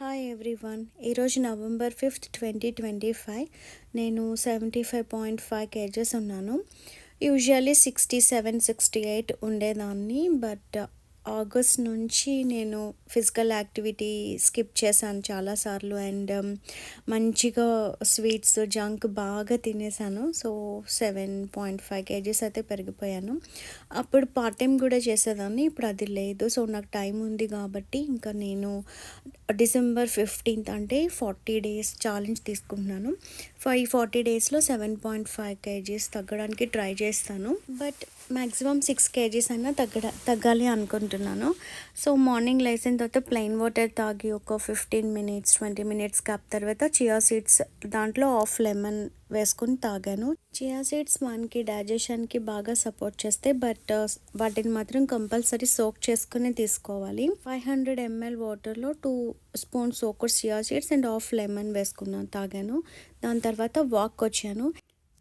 Hi everyone. ఈరోజు November 5th 2025. నేను 75.5 kgs ఉన్నాను. యూజువల్లీ 67-68 ఉండేదాన్ని. బట్ ఆగస్ట్ నుంచి నేను ఫిజికల్ యాక్టివిటీ స్కిప్ చేశాను చాలాసార్లు. అండ్ మంచిగా స్వీట్స్ జంక్ బాగా తినేసాను. సో 7.5 కేజెస్ అయితే పెరిగిపోయాను. అప్పుడు పార్ట్ టైం కూడా చేసేదాన్ని, ఇప్పుడు అది లేదు. సో నాకు టైం ఉంది కాబట్టి ఇంకా నేను డిసెంబర్ 15th అంటే 40 డేస్ ఛాలెంజ్ తీసుకుంటున్నాను. ఈ 40 డేస్లో 7.5 కేజీస్ తగ్గడానికి ట్రై చేస్తాను. బట్ మ్యాక్సిమం 6 కేజీస్ అయినా తగ్గాలి అనుకుంటున్నాను. సో మార్నింగ్ లేచిన తర్వాత ప్లెయిన్ వాటర్ తాగి ఒక 15 మినిట్స్ 20 మినిట్స్ గ్యాప్ తర్వాత చియా సీడ్స్ దాంట్లో హాఫ్ లెమన్ వేసుకుని తాగాను. చియా సీడ్స్ మనకి డైజెషన్కి బాగా సపోర్ట్ చేస్తాయి. బట్ వాటిని మాత్రం కంపల్సరీ సోక్ చేసుకుని తీసుకోవాలి. 500 ml వాటర్లో 2 spoons soccer chia seeds and half lemon వేసుకున్నాను, తాగాను. దాని తర్వాత వాక్ వచ్చాను.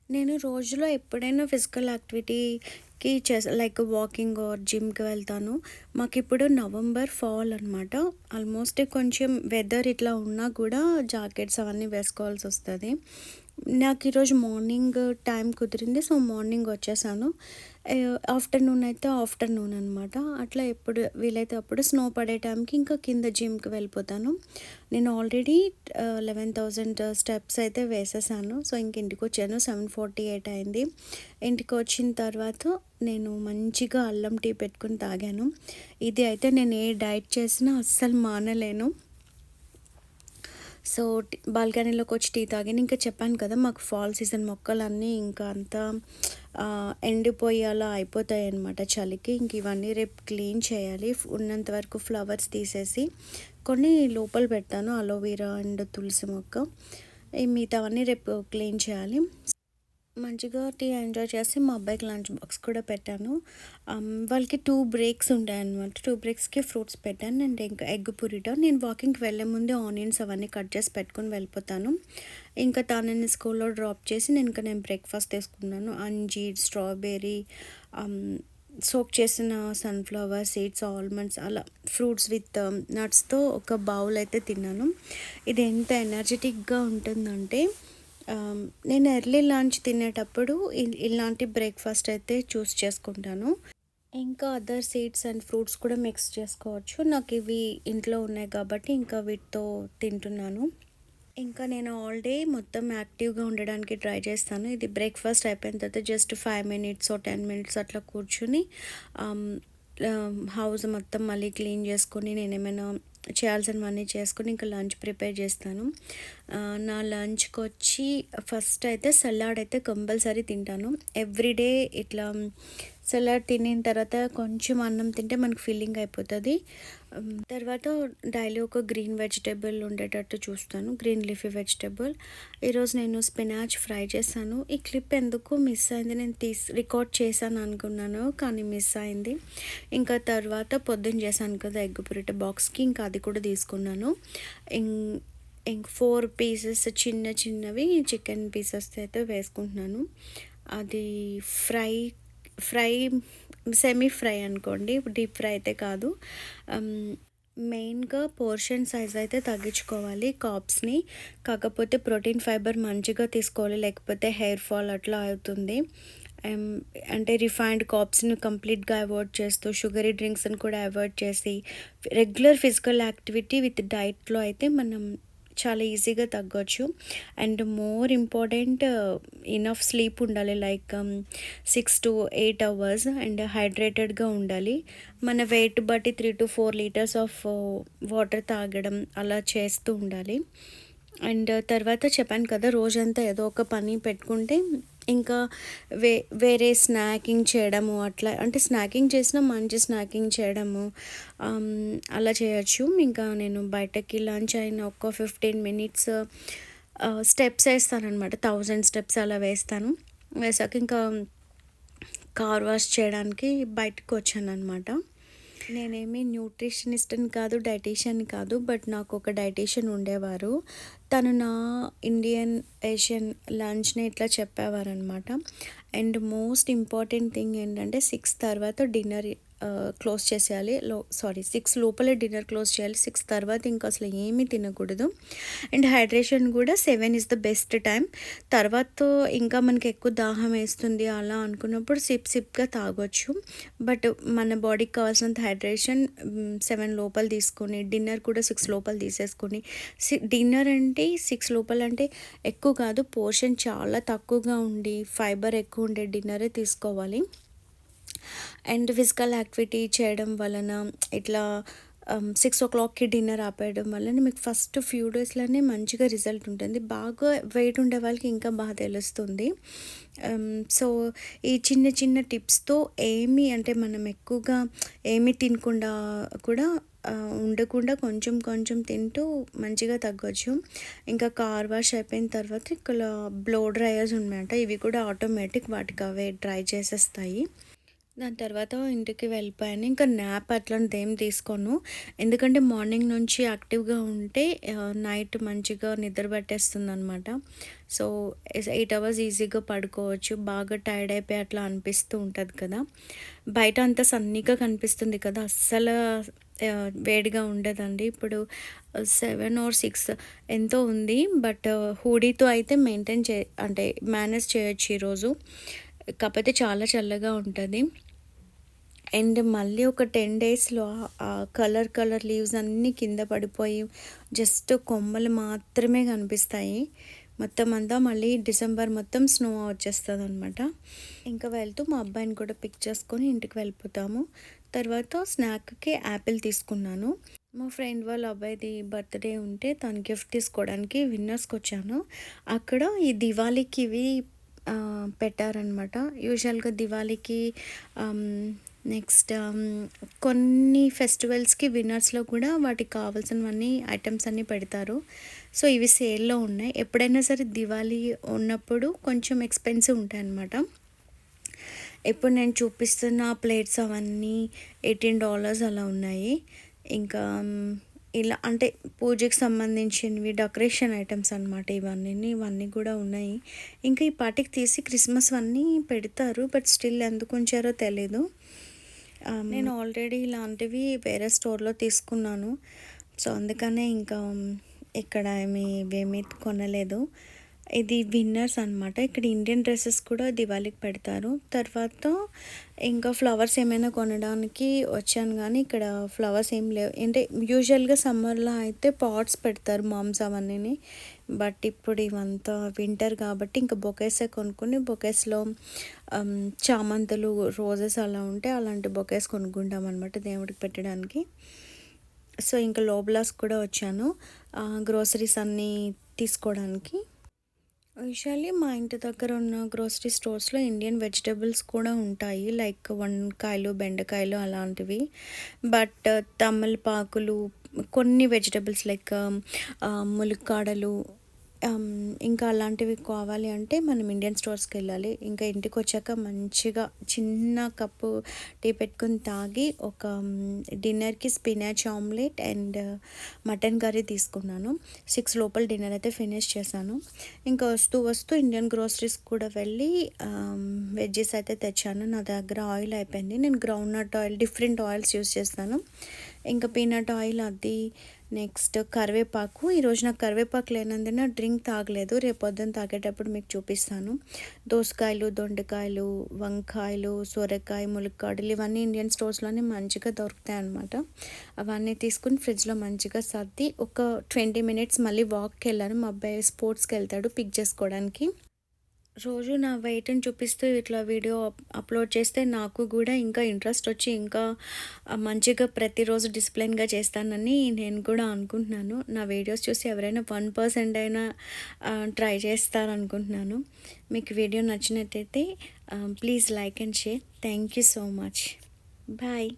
నేను రోజులో ఎప్పుడైనా ఫిజికల్ యాక్టివిటీకి లైక్ వాకింగ్ ఆర్ జిమ్కి వెళ్తాను. మాకు ఇప్పుడు నవంబర్ ఫాల్ అనమాట. ఆల్మోస్ట్ కొంచెం వెదర్ ఇట్లా ఉన్నా కూడా జాకెట్స్ అవన్నీ వేసుకోవాల్సి వస్తుంది. నాకు ఈరోజు మార్నింగ్ టైం కుదిరింది, సో మార్నింగ్ వచ్చేసాను. ఆఫ్టర్నూన్ అయితే ఆఫ్టర్నూన్ అనమాట. అట్లా ఎప్పుడు వీలైతే అప్పుడు స్నో పడే టైంకి ఇంకా కింద జిమ్కి వెళ్ళిపోతాను. నేను ఆల్రెడీ 11,000 స్టెప్స్ అయితే వేసేసాను. సో ఇంక ఇంటికి వచ్చాను. 7:48 అయింది. ఇంటికి వచ్చిన తర్వాత నేను మంచిగా అల్లం టీ పెట్టుకుని తాగాను. ఇది అయితే నేను ఏ డైట్ చేసినా అస్సలు మానలేను. సో బాల్కనీలోకి వచ్చి టీ తాగాను. ఇంకా చెప్పాను కదా, మాకు ఫాల్ సీజన్ మొక్కలన్నీ ఇంకా అంతా ఎండిపోయి అలా అయిపోతాయి అన్నమాట చలికి. ఇంక ఇవన్నీ రేపు క్లీన్ చేయాలి. ఉన్నంత వరకు ఫ్లవర్స్ తీసేసి కొన్ని లోపల పెడతాను, అలోవెరా అండ్ తులసి మొక్క. మిగతావన్నీ రేపు క్లీన్ చేయాలి. మంచిగా టీ ఎంజాయ్ చేసి మా అబ్బాయికి లంచ్ బాక్స్ కూడా పెట్టాను. వాళ్ళకి 2 బ్రేక్స్ ఉంటాయన్నమాట. 2 బ్రేక్స్కి ఫ్రూట్స్ పెట్టాను అండ్ ఇంకా ఎగ్ పురిటో. నేను వాకింగ్కి వెళ్ళే ముందే ఆనియన్స్ అవన్నీ కట్ చేసి పెట్టుకొని వెళ్ళిపోతాను. ఇంకా తనని స్కూల్లో డ్రాప్ చేసి నేను బ్రేక్ఫాస్ట్ తీసుకున్నాను. అంజీర్, స్ట్రాబెర్రీ, సోక్ చేసిన సన్ఫ్లవర్ సీడ్స్, ఆల్మండ్స్, అలా ఫ్రూట్స్ విత్ నట్స్తో ఒక బౌల్ అయితే తిన్నాను. ఇది ఎంత ఎనర్జెటిక్గా ఉంటుందంటే నేను ఎర్లీ లంచ్ తినేటప్పుడు ఇలాంటి బ్రేక్ఫాస్ట్ అయితే చూస్ చేసుకుంటాను. ఇంకా అదర్ సీడ్స్ అండ్ ఫ్రూట్స్ కూడా మిక్స్ చేసుకోవచ్చు. నాకు ఇవి ఇంట్లో ఉన్నాయి కాబట్టి ఇంకా వీటితో తింటున్నాను. ఇంకా నేను ఆల్ డే మొత్తం యాక్టివ్గా ఉండడానికి ట్రై చేస్తాను. ఇది బ్రేక్ఫాస్ట్ అయిపోయిన తర్వాత జస్ట్ 5 మినిట్స్ 10 మినిట్స్ అట్లా కూర్చుని హౌస్ మొత్తం మళ్ళీ క్లీన్ చేసుకొని నేను ఏమైనా చేయాల్సినవన్నీ చేసుకొని ఇంకా లంచ్ ప్రిపేర్ చేస్తాను. నా లంచ్కి వచ్చి ఫస్ట్ అయితే సలాడ్ అయితే కంపల్సరీ తింటాను. ఎవ్రీడే ఇట్లా సలాడ్ తినిన తర్వాత కొంచెం అన్నం తింటే మనకు ఫీలింగ్ అయిపోతుంది. తర్వాత డైలీ ఒక గ్రీన్ వెజిటేబుల్ ఉండేటట్టు చూస్తాను, గ్రీన్ లీఫీ వెజిటేబుల్. ఈరోజు నేను స్పినాచ్ ఫ్రై చేశాను. ఈ క్లిప్ ఎందుకు మిస్ అయింది, నేను రికార్డ్ చేశాను అనుకున్నాను కానీ మిస్ అయింది. ఇంకా తర్వాత పొద్దున్న చేశాను కదా ఎగ్ పురిట బాక్స్కి, ఇంకా అది కూడా తీసుకున్నాను. ఇంక 4 పీసెస్ చిన్న చిన్నవి చికెన్ పీసెస్ అయితే వేసుకుంటున్నాను. అది ఫ్రై సెమీ ఫ్రై అనుకోండి, డీప్ ఫ్రై అయితే కాదు. మెయిన్గా పోర్షన్ సైజ్ అయితే తగ్గించుకోవాలి కార్బ్స్ని. కాకపోతే ప్రోటీన్ ఫైబర్ మంచిగా తీసుకోవాలి, లేకపోతే హెయిర్ ఫాల్ అట్లా అవుతుంది. అంటే రిఫైన్డ్ కార్బ్స్ని కంప్లీట్గా అవాయిడ్ చేస్తూ షుగరీ డ్రింక్స్ని కూడా అవాయిడ్ చేసి రెగ్యులర్ ఫిజికల్ యాక్టివిటీ విత్ డైట్లో అయితే మనం చాలా ఈజీగా తగ్గొచ్చు. And more important enough sleep ఉండాలి, లైక్ 6 to 8 అవర్స్. అండ్ హైడ్రేటెడ్గా ఉండాలి. మన వెయిట్ బట్టి 3 to 4 లీటర్స్ ఆఫ్ వాటర్ తాగడం అలా చేస్తూ ఉండాలి. అండ్ తర్వాత చెప్పాను కదా, రోజంతా ఏదో ఒక పని పెట్టుకుంటే ఇంకా వేరే స్నాకింగ్ చేయడము అట్లా, అంటే స్నాకింగ్ చేసినా మంచి స్నాకింగ్ చేయడము అలా చేయొచ్చు. ఇంకా నేను బయటకి లంచ్ అయిన ఒక 15 మినిట్స్ స్టెప్స్ వేస్తానమాట. 1000 స్టెప్స్ అలా వేసాక ఇంకా కార్ వాష్ చేయడానికి బయటకు వచ్చాను అనమాట. నేనేమి న్యూట్రిషనిస్ట్ని కాదు, డైటీషియన్ కాదు. బట్ నాకు ఒక డైటీషియన్ ఉండేవారు. తను నా ఇండియన్ ఏషియన్ లంచ్ని ఇట్లా చెప్పేవారు అనమాట. అండ్ మోస్ట్ ఇంపార్టెంట్ థింగ్ ఏంటంటే 6 తర్వాత డిన్నర్ క్లోజ్ చేసేయాలి. 6 లోపలే డిన్నర్ క్లోజ్ చేయాలి. 6 తర్వాత ఇంకా అసలు ఏమీ తినకూడదు. అండ్ హైడ్రేషన్ కూడా 7 ఈజ్ ద బెస్ట్ టైం. తర్వాత ఇంకా మనకి ఎక్కువ దాహం వేస్తుంది అలా అనుకున్నప్పుడు సిప్గా తాగొచ్చు. బట్ మన బాడీకి కావాల్సినంత హైడ్రేషన్ 7 లోపల తీసుకొని, డిన్నర్ కూడా 6 లోపల తీసేసుకొని, డిన్నర్ అంటే 6 లోపల అంటే ఎక్కువ కాదు, పోర్షన్ చాలా తక్కువగా ఉండి ఫైబర్ ఎక్కువ ఉండే డిన్నరే తీసుకోవాలి. అండ్ ఫిజికల్ యాక్టివిటీ చేయడం వలన ఇట్లా 6 o'clockకి డిన్నర్ ఆపేయడం వలన మీకు ఫస్ట్ ఫ్యూ డేస్లోనే మంచిగా రిజల్ట్ ఉంటుంది. బాగా వెయిట్ ఉండే వాళ్ళకి ఇంకా బాగా తెలుస్తుంది. సో ఈ చిన్న చిన్న టిప్స్తో ఏమీ అంటే మనం ఎక్కువగా ఏమీ తినకుండా కూడా ఉండకుండా కొంచెం కొంచెం తింటూ మంచిగా తగ్గొచ్చు. ఇంకా కార్ వాష్ అయిపోయిన తర్వాత ఇక్కడ బ్లో డ్రైయర్స్ ఉన్నాయంట, ఇవి కూడా ఆటోమేటిక్ వాటికి అవే డ్రై చేసేస్తాయి. దాని తర్వాత ఇంటికి వెళ్ళిపోయాను. ఇంకా న్యాప్ అట్లాంటిది ఏం తీసుకోను. ఎందుకంటే మార్నింగ్ నుంచి యాక్టివ్గా ఉంటే నైట్ మంచిగా నిద్ర పట్టేస్తుందనమాట. సో 8 అవర్స్ ఈజీగా పడుకోవచ్చు. బాగా టైర్డ్ అయిపోయి అట్లా అనిపిస్తూ ఉంటుంది కదా. బయట అంతా సన్నీగా కనిపిస్తుంది కదా, అస్సలు వేడిగా ఉండదండి. ఇప్పుడు 7 or 6 ఎంతో ఉంది. బట్ హూడీతో అయితే అంటే మేనేజ్ చేయొచ్చు ఈరోజు. కాకపోతే చాలా చల్లగా ఉంటుంది. అండ్ మళ్ళీ ఒక 10 డేస్లో కలర్ లీవ్స్ అన్నీ కింద పడిపోయి జస్ట్ కొమ్మలు మాత్రమే కనిపిస్తాయి. మొత్తం అంతా మళ్ళీ డిసెంబర్ మొత్తం స్నో వచ్చేస్తుంది అనమాట. ఇంకా వెళ్తూ మా అబ్బాయిని కూడా పిక్ చేసుకొని ఇంటికి వెళ్ళిపోతాము. తర్వాత స్నాక్కి యాపిల్ తీసుకున్నాను. మా ఫ్రెండ్ వాళ్ళ అబ్బాయిది బర్త్డే ఉంటే తను గిఫ్ట్ తీసుకోవడానికి విన్నర్స్కి వచ్చాను. అక్కడ ఈ దివాళీకి ఇవి పెట్టారనమాట. యూజువల్గా దివాళీకి నెక్స్ట్ కొన్ని ఫెస్టివల్స్కి విన్నర్స్లో కూడా వాటికి కావాల్సినవన్నీ ఐటమ్స్ అన్నీ పెడతారు. సో ఇవి సేల్లో ఉన్నాయి. ఎప్పుడైనా సరే దివాళీ ఉన్నప్పుడు కొంచెం ఎక్స్పెన్సివ్ ఉంటాయి అన్నమాట. ఇప్పుడు నేను చూపిస్తున్న ప్లేట్స్ అవన్నీ $18 అలా ఉన్నాయి. ఇంకా ఇలా అంటే పూజకి సంబంధించినవి డెకరేషన్ ఐటమ్స్ అనమాట. ఇవన్నీ కూడా ఉన్నాయి. ఇంకా ఈ పాటికి తీసి క్రిస్మస్ అన్నీ పెడతారు, బట్ స్టిల్ ఎందుకు ఉంచారో తెలీదు. నేను ఆల్రెడీ ఇలాంటివి వేరే స్టోర్లో తీసుకున్నాను. సో అందుకనే ఇంకా ఇక్కడ ఇవేమీ కొనలేదు. ఇది విన్నర్స్ అనమాట. ఇక్కడ ఇండియన్ డ్రెస్సెస్ కూడా దివాళీకి పెడతారు. తర్వాత ఇంకా ఫ్లవర్స్ ఏమైనా కొనడానికి వచ్చాను, కానీ ఇక్కడ ఫ్లవర్స్ ఏం లేవు. అంటే యూజువల్గా సమ్మర్లో అయితే పాట్స్ పెడతారు మామ్స్ అవన్నీ. బట్ ఇప్పుడు ఇవంతా వింటర్ కాబట్టి ఇంకా బొకేసే కొనుక్కొని, బొకేస్లో చామంతులు, రోజెస్ అలా ఉంటే అలాంటి బొకేస్ కొనుక్కుంటాం అనమాట దేవుడికి పెట్టడానికి. సో ఇంకా లోబ్లాస్ కూడా వచ్చాను గ్రోసరీస్ అన్నీ తీసుకోవడానికి. యూజువల్లీ మా ఇంటి దగ్గర ఉన్న గ్రోసరీ స్టోర్స్లో ఇండియన్ వెజిటబుల్స్ కూడా ఉంటాయి, లైక్ వంకాయలు, బెండకాయలు అలాంటివి. బట్ తమలపాకులు, కొన్ని వెజిటబుల్స్ లైక్ ములక్కాడలు, ఇంకా అలాంటివి కావాలి అంటే మనం ఇండియన్ స్టోర్స్కి వెళ్ళాలి. ఇంకా ఇంటికి వచ్చాక మంచిగా చిన్న కప్పు టీ పెట్టుకొని తాగి ఒక డిన్నర్కి spinach omelette and mutton curry తీసుకున్నాను. 6 లోపల డిన్నర్ అయితే ఫినిష్ చేశాను. ఇంకా వస్తూ ఇండియన్ గ్రోసరీస్ కూడా వెళ్ళి వెజ్జెస్ అయితే తెచ్చాను. నా దగ్గర ఆయిల్ అయిపోయింది. నేను groundnut oil, different oils use చేస్తాను. ఇంకా పీనట్ ఆయిల్, అది నెక్స్ట్ కరివేపాకు. ఈరోజు నాకు కరివేపాకు లేనందున డ్రింక్ తాగలేదు, రేపు పొద్దున్న తాగేటప్పుడు మీకు చూపిస్తాను. దోసకాయలు, దొండకాయలు, వంకాయలు, సొరకాయ, ములక్కాడలు ఇవన్నీ ఇండియన్ స్టోర్స్లోనే మంచిగా దొరుకుతాయి అన్నమాట. అవన్నీ తీసుకుని ఫ్రిడ్జ్లో మంచిగా సర్ది ఒక 20 minutes మళ్ళీ వాక్కి వెళ్ళాను. మా అబ్బాయి స్పోర్ట్స్కి వెళ్తాడు పిక్ చేసుకోవడానికి. రోజు నా వెయిట్ని చూపిస్తూ ఇట్లా వీడియో అప్లోడ్ చేస్తే నాకు కూడా ఇంకా ఇంట్రెస్ట్ వచ్చి ఇంకా మంచిగా ప్రతిరోజు డిసిప్లిన్గా చేస్తానని నేను కూడా అనుకుంటున్నాను. నా వీడియోస్ చూసి ఎవరైనా 1% అయినా ట్రై చేస్తారనుకుంటున్నాను. మీకు వీడియో నచ్చినట్టయితే please like and share. Thank you so much. Bye.